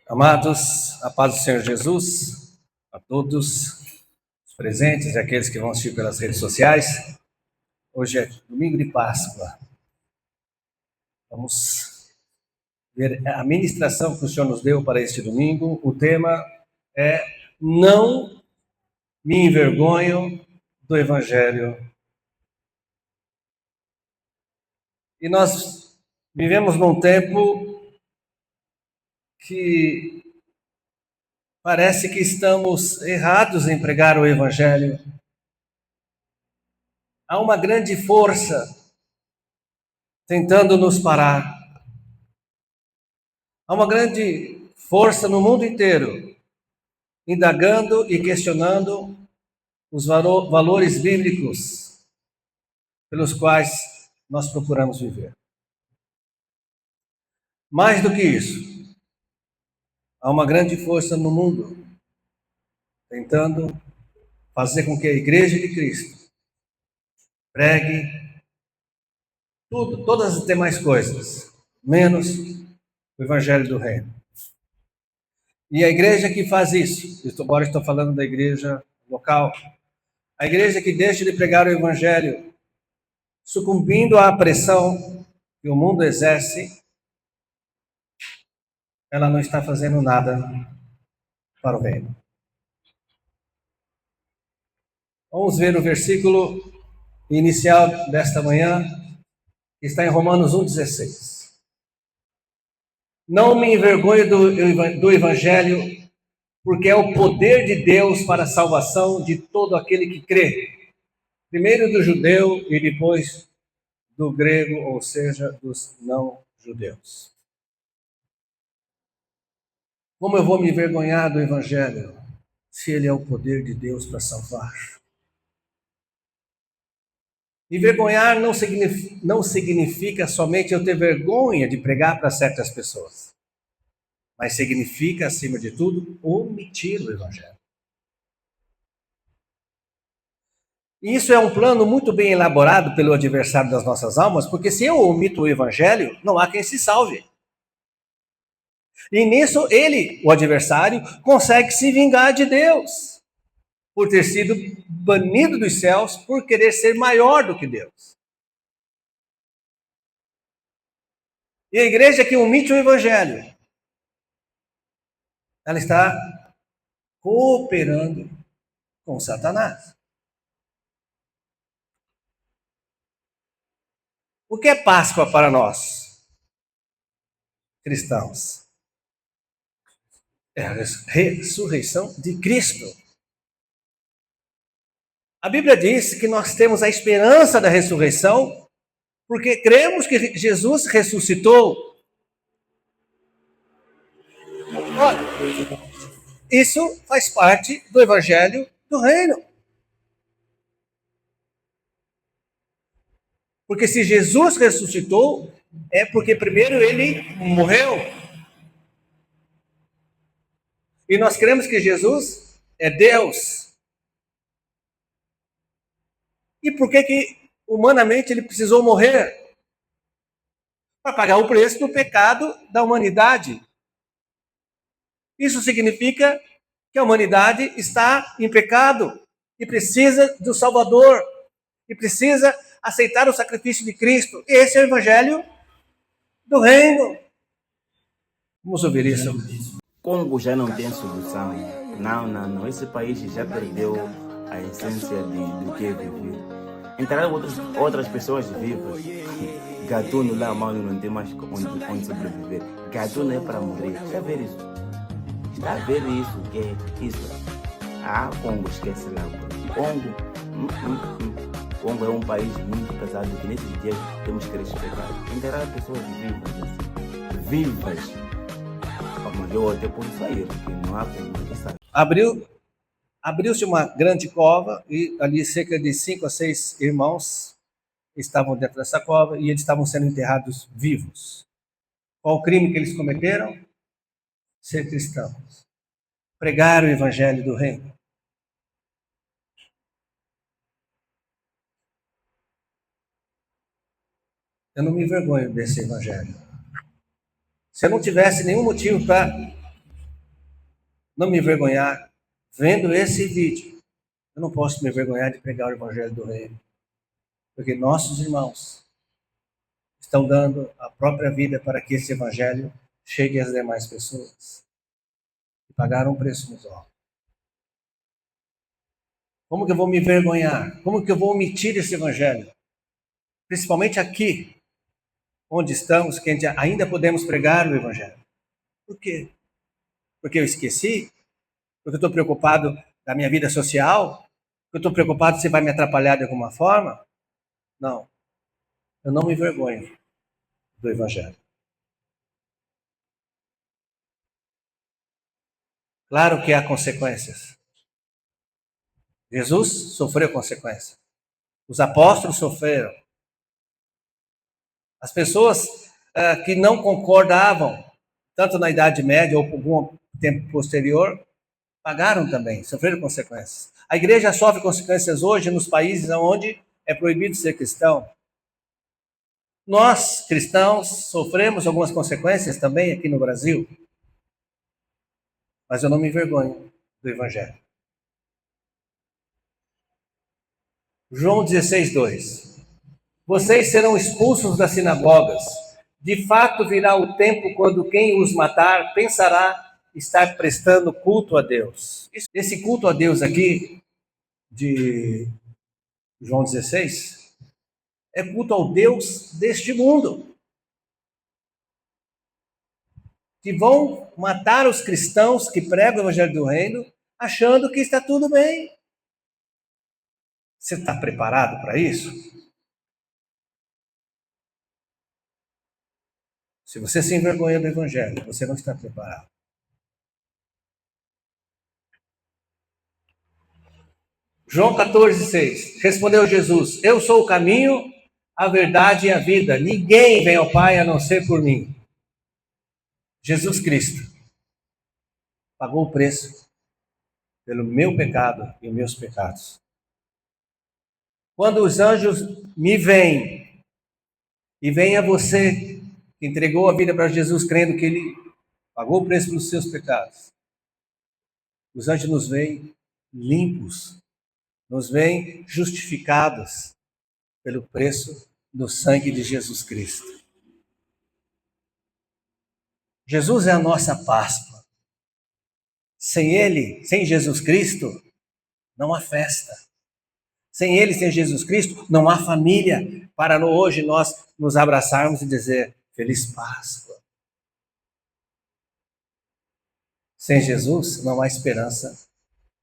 Amados, a paz do Senhor Jesus, a todos os presentes e aqueles que vão assistir pelas redes sociais. Hoje é domingo de Páscoa. Vamos ver a ministração que o Senhor nos deu para este domingo. O tema é Não me envergonho do Evangelho. E nós vivemos num tempo que parece que estamos errados em pregar o Evangelho. Há uma grande força tentando nos parar. Há uma grande força no mundo inteiro, indagando e questionando os valores bíblicos pelos quais nós procuramos viver. Mais do que isso, há uma grande força no mundo tentando fazer com que a Igreja de Cristo pregue todas as demais coisas, menos o Evangelho do Reino. E a igreja que faz isso, agora estou falando da igreja local, a igreja que deixa de pregar o Evangelho, sucumbindo à pressão que o mundo exerce, ela não está fazendo nada para o reino. Vamos ver o versículo inicial desta manhã, que está em Romanos 1,16. Não me envergonho do Evangelho, porque é o poder de Deus para a salvação de todo aquele que crê. Primeiro do judeu e depois do grego, ou seja, dos não-judeus. Como eu vou me envergonhar do Evangelho, se ele é o poder de Deus para salvar? Envergonhar não significa somente eu ter vergonha de pregar para certas pessoas, mas significa, acima de tudo, omitir o Evangelho. E isso é um plano muito bem elaborado pelo adversário das nossas almas, porque se eu omito o Evangelho, não há quem se salve. E nisso ele, o adversário, consegue se vingar de Deus, por ter sido banido dos céus, por querer ser maior do que Deus. E a igreja que omite o Evangelho, ela está cooperando com Satanás. O que é Páscoa para nós, cristãos? É a ressurreição de Cristo. A Bíblia diz que nós temos a esperança da ressurreição porque cremos que Jesus ressuscitou. Olha, isso faz parte do Evangelho do Reino. Porque se Jesus ressuscitou, é porque primeiro ele morreu. E nós cremos que Jesus é Deus. E por que humanamente ele precisou morrer? Para pagar o preço do pecado da humanidade. Isso significa que a humanidade está em pecado e precisa do Salvador. E precisa aceitar o sacrifício de Cristo. Esse é o Evangelho do Reino. Vamos ouvir isso. Congo já não tem solução. Não. Esse país já perdeu a essência do que é viver. Entraram outras pessoas vivas. Gatuno lá, mano, não tem mais onde sobreviver. Gatuno é para morrer. Está a ver isso? Está a ver isso? Que é isso? Congo, esquece lá. Congo é um país muito pesado que nesses dias temos que respeitar. Enterrar pessoas vivas. Mas eu até posso sair, porque não há como que sair. Abriu-se uma grande cova e ali cerca de 5 a 6 irmãos estavam dentro dessa cova e eles estavam sendo enterrados vivos. Qual o crime que eles cometeram? Ser cristãos. Pregar o Evangelho do Reino. Eu não me envergonho desse Evangelho. Se eu não tivesse nenhum motivo para não me envergonhar vendo esse vídeo. Eu não posso me envergonhar de pregar o evangelho do reino, porque nossos irmãos estão dando a própria vida para que esse evangelho chegue às demais pessoas. E pagaram um preço muito alto. Como que eu vou me envergonhar? Como que eu vou omitir esse evangelho? Principalmente aqui, onde estamos, que ainda podemos pregar o evangelho. Por quê? Porque eu esqueci? Porque eu estou preocupado da minha vida social? Porque eu estou preocupado se vai me atrapalhar de alguma forma? Não. Eu não me envergonho do evangelho. Claro que há consequências. Jesus sofreu consequências. Os apóstolos sofreram. As pessoas que não concordavam, tanto na Idade Média ou por algum tempo posterior, pagaram também, sofreram consequências. A igreja sofre consequências hoje nos países onde é proibido ser cristão. Nós, cristãos, sofremos algumas consequências também aqui no Brasil, mas eu não me envergonho do Evangelho. João 16:2. Vocês serão expulsos das sinagogas. De fato, virá o tempo quando quem os matar pensará estar prestando culto a Deus. Esse culto a Deus aqui, de João 16, é culto ao Deus deste mundo, que vão matar os cristãos que pregam o Evangelho do Reino, achando que está tudo bem. Você está preparado para isso? Se você se envergonha do Evangelho, você não está preparado. João 14:6. Respondeu Jesus: Eu sou o caminho, a verdade e a vida. Ninguém vem ao Pai a não ser por mim. Jesus Cristo pagou o preço pelo meu pecado e os meus pecados. Quando os anjos me veem e vem a você que entregou a vida para Jesus, crendo que Ele pagou o preço pelos seus pecados, os anjos nos veem limpos, nos veem justificados pelo preço do sangue de Jesus Cristo. Jesus é a nossa Páscoa. Sem Ele, sem Jesus Cristo, não há festa. Sem Ele, sem Jesus Cristo, não há família para hoje nós nos abraçarmos e dizer Feliz Páscoa. Sem Jesus, não há esperança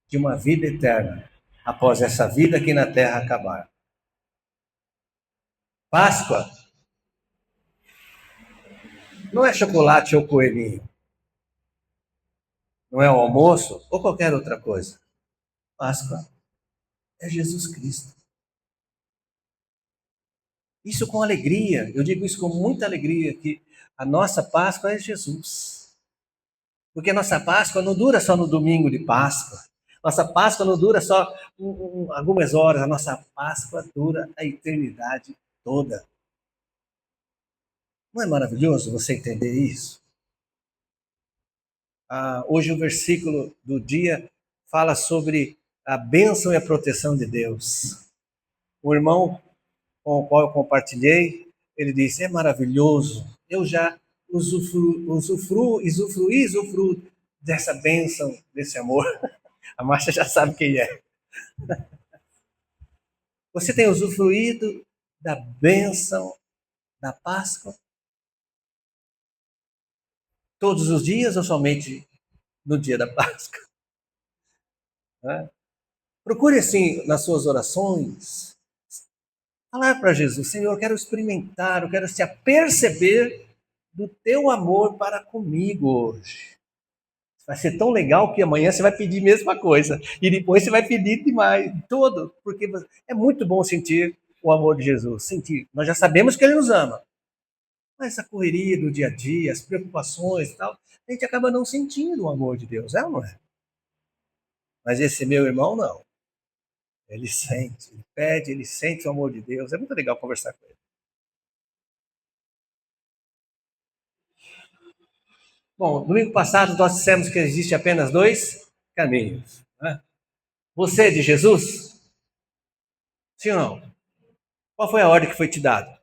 de uma vida eterna após essa vida aqui na terra acabar. Páscoa não é chocolate ou coelhinho. Não é o almoço ou qualquer outra coisa. Páscoa é Jesus Cristo. Isso com alegria, eu digo isso com muita alegria, que a nossa Páscoa é Jesus. Porque a nossa Páscoa não dura só no domingo de Páscoa. Nossa Páscoa não dura só algumas horas, a nossa Páscoa dura a eternidade toda. Não é maravilhoso você entender isso? Hoje o versículo do dia fala sobre a bênção e a proteção de Deus. O irmão com o qual eu compartilhei, ele disse, é maravilhoso, eu já usufruo dessa bênção, desse amor. A Márcia já sabe quem é. Você tem usufruído da bênção da Páscoa? Todos os dias ou somente no dia da Páscoa? Procure assim nas suas orações, falar para Jesus, Senhor, eu quero experimentar, eu quero se aperceber do teu amor para comigo hoje. Vai ser tão legal que amanhã você vai pedir a mesma coisa. E depois você vai pedir demais, todo. Porque é muito bom sentir o amor de Jesus. Sentir. Nós já sabemos que Ele nos ama. Mas a correria do dia a dia, as preocupações e tal, a gente acaba não sentindo o amor de Deus, é ou não é? Mas esse meu irmão, não. Ele sente, ele pede, ele sente o amor de Deus. É muito legal conversar com ele. Bom, domingo passado nós dissemos que existe apenas 2 caminhos. Né? Você é de Jesus? Sim ou não? Qual foi a ordem que foi te dada?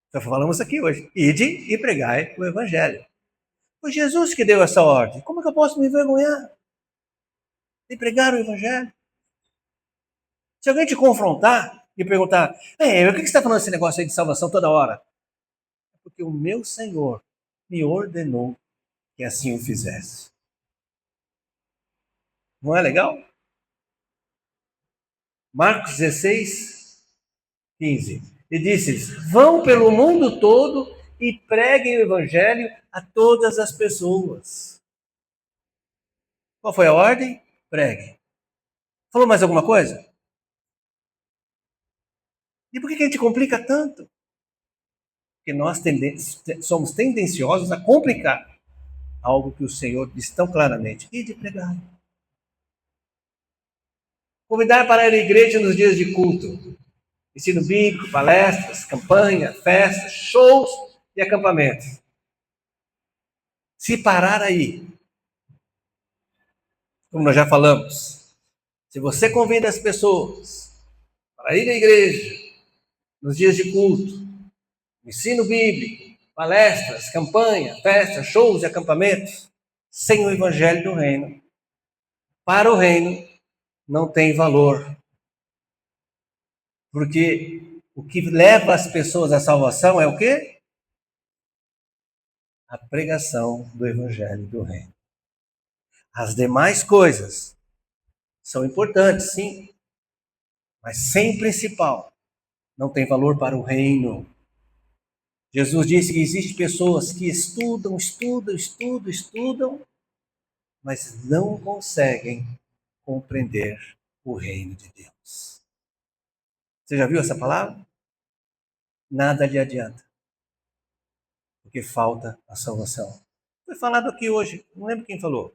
Então falamos aqui hoje. Ide e pregai o evangelho. Foi Jesus que deu essa ordem. Como é que eu posso me envergonhar de pregar o evangelho? Se alguém te confrontar e perguntar, o que você está falando desse negócio aí de salvação toda hora? É porque o meu Senhor me ordenou que assim o fizesse. Não é legal? Marcos 16, 15. E disse-lhes, vão pelo mundo todo e preguem o evangelho a todas as pessoas. Qual foi a ordem? Pregue. Falou mais alguma coisa? E por que a gente complica tanto? Porque nós somos tendenciosos a complicar algo que o Senhor diz tão claramente. E de pregar. Convidar para ir à igreja nos dias de culto. Ensino bíblico, palestras, campanha, festas, shows e acampamentos. Se parar aí, como nós já falamos, se você convida as pessoas para ir à igreja nos dias de culto, ensino bíblico, palestras, campanha, festas, shows e acampamentos, sem o evangelho do reino, para o reino não tem valor. Porque o que leva as pessoas à salvação é o quê? A pregação do evangelho do reino. As demais coisas são importantes, sim, mas sem principal não tem valor para o reino. Jesus disse que existem pessoas que estudam, mas não conseguem compreender o reino de Deus. Você já viu essa palavra? Nada lhe adianta, porque falta a salvação. Foi falado aqui hoje, não lembro quem falou.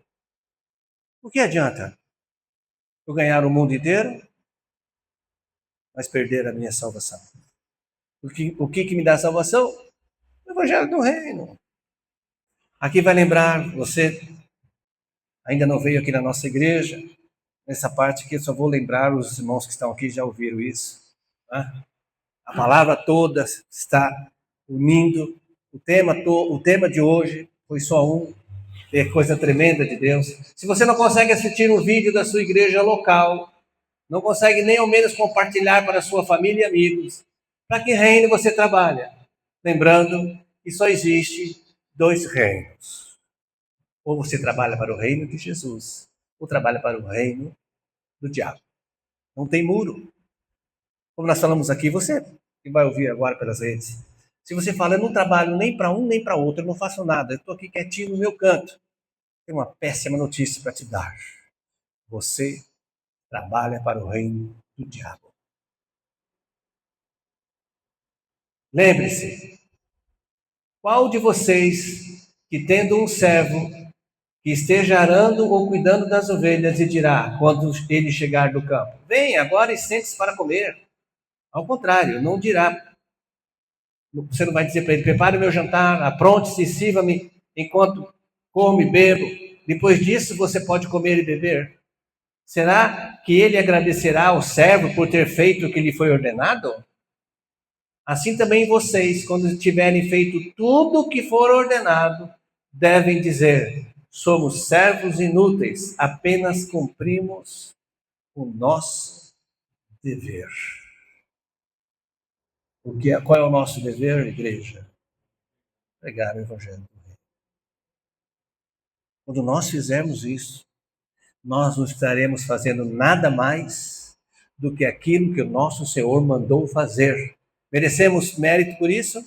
O que adianta eu ganhar o mundo inteiro, mas perder a minha salvação? O que me dá salvação? O evangelho do reino. Aqui vai lembrar, você ainda não veio aqui na nossa igreja, nessa parte aqui eu só vou lembrar, os irmãos que estão aqui já ouviram isso. Tá? A palavra toda está unindo, o tema de hoje foi só um, é coisa tremenda de Deus. Se você não consegue assistir um vídeo da sua igreja local, não consegue nem ao menos compartilhar para a sua família e amigos, para que reino você trabalha? Lembrando que só existe 2 reinos. Ou você trabalha para o reino de Jesus, ou trabalha para o reino do diabo. Não tem muro. Como nós falamos aqui, você que vai ouvir agora pelas redes, se você fala, eu não trabalho nem para um nem para outro, eu não faço nada, eu estou aqui quietinho no meu canto, tem uma péssima notícia para te dar. Você trabalha para o reino do diabo. Lembre-se, qual de vocês que tendo um servo que esteja arando ou cuidando das ovelhas e dirá, quando ele chegar do campo, vem agora e sente-se para comer. Ao contrário, não dirá. Você não vai dizer para ele, prepare o meu jantar, apronte-se e sirva-me enquanto como e bebo. Depois disso você pode comer e beber. Será que ele agradecerá ao servo por ter feito o que lhe foi ordenado? Assim também vocês, quando tiverem feito tudo o que for ordenado, devem dizer, somos servos inúteis, apenas cumprimos o nosso dever. Qual é o nosso dever, igreja? Pregar o evangelho do reino. Quando nós fizermos isso, nós não estaremos fazendo nada mais do que aquilo que o nosso Senhor mandou fazer. Merecemos mérito por isso?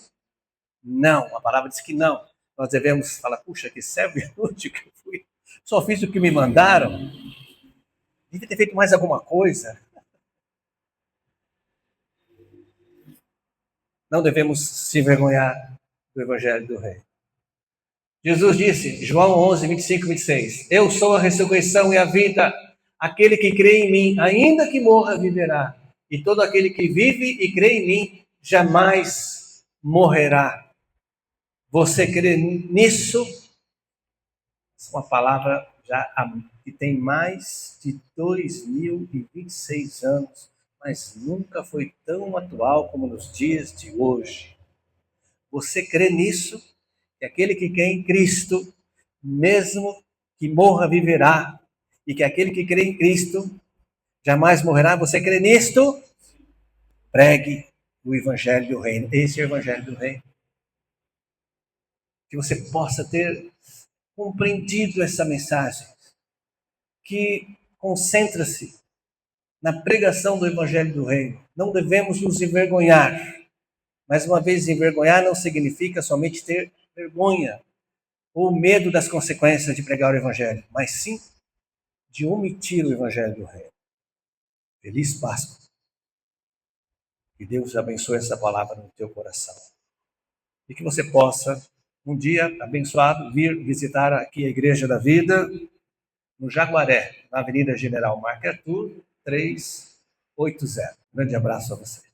Não, a palavra diz que não. Nós devemos falar, puxa, que servo inútil que eu fui. Só fiz o que me mandaram. Devia ter feito mais alguma coisa. Não devemos se envergonhar do evangelho do reino. Jesus disse, João 11, 25 e 26, eu sou a ressurreição e a vida. Aquele que crê em mim, ainda que morra, viverá. E todo aquele que vive e crê em mim, jamais morrerá. Você crê nisso? Essa é uma palavra que tem mais de 2026 anos, mas nunca foi tão atual como nos dias de hoje. Você crê nisso? Que aquele que crê em Cristo, mesmo que morra, viverá. E que aquele que crê em Cristo jamais morrerá. Você crê nisto? Pregue o Evangelho do Reino. Esse é o Evangelho do Reino. Que você possa ter compreendido essa mensagem. Que concentra-se na pregação do Evangelho do Reino. Não devemos nos envergonhar. Mais uma vez, envergonhar não significa somente ter vergonha ou medo das consequências de pregar o Evangelho, mas sim de omitir o Evangelho do Reino. Feliz Páscoa. Que Deus abençoe essa palavra no teu coração. E que você possa, um dia abençoado, vir visitar aqui a Igreja da Vida, no Jaguaré, na Avenida General Marques Arthur, 380. Grande abraço a você.